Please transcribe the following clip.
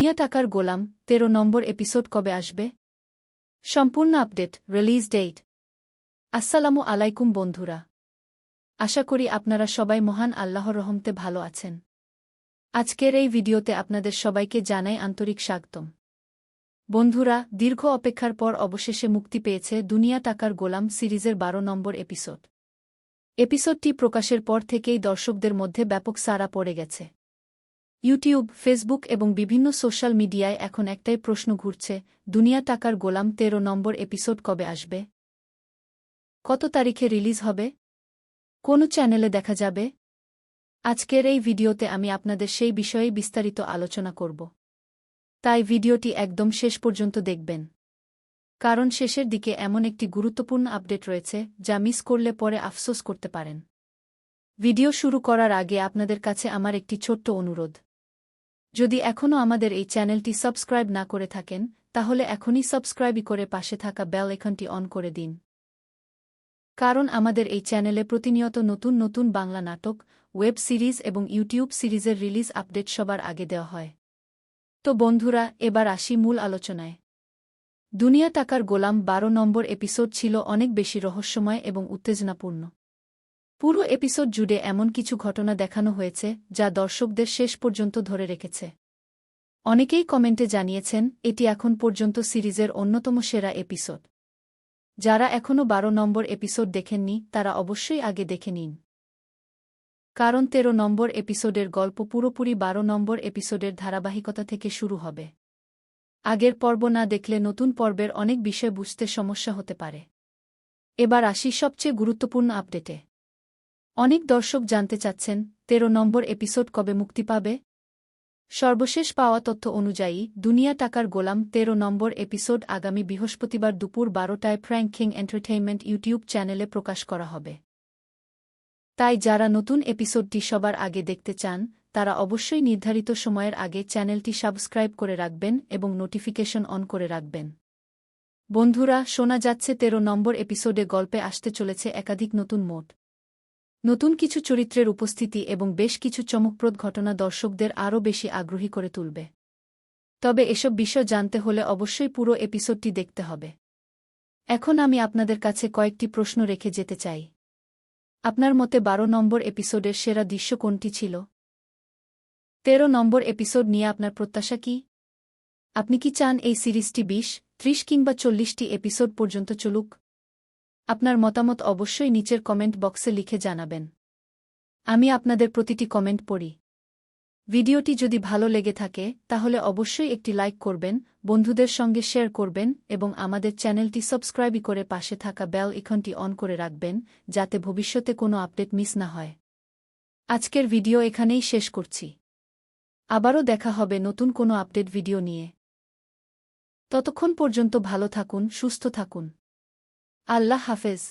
দুনিয়া টাকার গোলাম ১৩ নম্বর এপিসোড কবে আসবে? সম্পূর্ণ আপডেট, রিলিজ ডেট। আসসালামু আলাইকুম বন্ধুরা, আশা করি আপনারা সবাই মহান আল্লাহর রহমতে ভালো আছেন। আজকের এই ভিডিওতে আপনাদের সবাইকে জানাই আন্তরিক স্বাগতম। বন্ধুরা, দীর্ঘ অপেক্ষার পর অবশেষে মুক্তি পেয়েছে দুনিয়া টাকার গোলাম সিরিজের ১২ নম্বর এপিসোড। এপিসোডটি প্রকাশের পর থেকেই দর্শকদের মধ্যে ব্যাপক সাড়া পড়ে গেছে। ইউটিউব, ফেসবুক এবং বিভিন্ন সোশ্যাল মিডিয়ায় এখন একটাই প্রশ্ন ঘুরছে, দুনিয়া টাকার গোলাম ১৩ নম্বর এপিসোড কবে আসবে? কত তারিখে রিলিজ হবে? কোন চ্যানেলে দেখা যাবে? আজকের এই ভিডিওতে আমি আপনাদের সেই বিষয়ে বিস্তারিত আলোচনা করব। তাই ভিডিওটি একদম শেষ পর্যন্ত দেখবেন, কারণ শেষের দিকে এমন একটি গুরুত্বপূর্ণ আপডেট রয়েছে যা মিস করলে পরে আফসোস করতে পারেন। ভিডিও শুরু করার আগে আপনাদের কাছে আমার একটি ছোট্ট অনুরোধ। যদি এখনও আমাদের এই চ্যানেলটি সাবস্ক্রাইব না করে থাকেন, তাহলে এখনই সাবস্ক্রাইব করে পাশে থাকা বেল আইকনটি অন করে দিন। কারণ আমাদের এই চ্যানেলে প্রতিনিয়ত নতুন নতুন বাংলা নাটক, ওয়েব সিরিজ এবং ইউটিউব সিরিজের রিলিজ আপডেট সবার আগে দেওয়া হয়। তো বন্ধুরা, এবার আসি মূল আলোচনায়। দুনিয়া টাকার গোলাম ১২ নম্বর এপিসোড ছিল অনেক বেশি রহস্যময় এবং উত্তেজনাপূর্ণ। পুরো এপিসোড জুড়ে এমন কিছু ঘটনা দেখানো হয়েছে যা দর্শকদের শেষ পর্যন্ত ধরে রেখেছে। অনেকেই কমেন্টে জানিয়েছেন এটি এখন পর্যন্ত সিরিজের অন্যতম সেরা এপিসোড। যারা এখনও ১২ নম্বর এপিসোড দেখেননি তারা অবশ্যই আগে দেখে নিন, কারণ ১৩ নম্বর এপিসোডের গল্প পুরোপুরি ১২ নম্বর এপিসোডের ধারাবাহিকতা থেকে শুরু হবে। আগের পর্ব না দেখলে নতুন পর্বের অনেক বিষয় বুঝতে সমস্যা হতে পারে। এবার আসি সবচেয়ে গুরুত্বপূর্ণ আপডেটে। অনেক দর্শক জানতে চাচ্ছেন ১৩ নম্বর এপিসোড কবে মুক্তি পাবে। সর্বশেষ পাওয়া তথ্য অনুযায়ী দুনিয়া টাকার গোলাম ১৩ নম্বর এপিসোড আগামী বৃহস্পতিবার দুপুর ১২টায় ফ্র্যাঙ্ক কিং এন্টারটেইনমেন্ট ইউটিউব চ্যানেলে প্রকাশ করা হবে। তাই যারা নতুন এপিসোডটি সবার আগে দেখতে চান তারা অবশ্যই নির্ধারিত সময়ের আগে চ্যানেলটি সাবস্ক্রাইব করে রাখবেন এবং নোটিফিকেশন অন করে রাখবেন। বন্ধুরা, শোনা যাচ্ছে ১৩ নম্বর এপিসোডে গল্পে আসতে চলেছে একাধিক নতুন কিছু চরিত্রের উপস্থিতি এবং বেশ কিছু চমকপ্রদ ঘটনা দর্শকদের আরও বেশি আগ্রহী করে তুলবে। তবে এসব বিষয় জানতে হলে অবশ্যই পুরো এপিসোডটি দেখতে হবে। এখন আমি আপনাদের কাছে কয়েকটি প্রশ্ন রেখে যেতে চাই। আপনার মতে ১২ নম্বর এপিসোডের সেরা দৃশ্য কোনটি ছিল? ১৩ নম্বর এপিসোড নিয়ে আপনার প্রত্যাশা কি? আপনি কি চান এই সিরিজটি ২০, ৩০ কিংবা ৪০টি এপিসোড পর্যন্ত চলুক? আপনার মতামত অবশ্যই নিচের কমেন্ট বক্সে লিখে জানাবেন। আমি আপনাদের প্রতিটি কমেন্ট পড়ি। ভিডিওটি যদি ভালো লেগে থাকে তাহলে অবশ্যই একটি লাইক করবেন, বন্ধুদের সঙ্গে শেয়ার করবেন এবং আমাদের চ্যানেলটি সাবস্ক্রাইব করে পাশে থাকা বেল আইকনটি অন করে রাখবেন যাতে ভবিষ্যতে কোনো আপডেট মিস না হয়। আজকের ভিডিও এখানেই শেষ করছি। আবারও দেখা হবে নতুন কোনো আপডেট ভিডিও নিয়ে। ততক্ষণ পর্যন্ত ভালো থাকুন, সুস্থ থাকুন। আল্লাহ হাফেজ।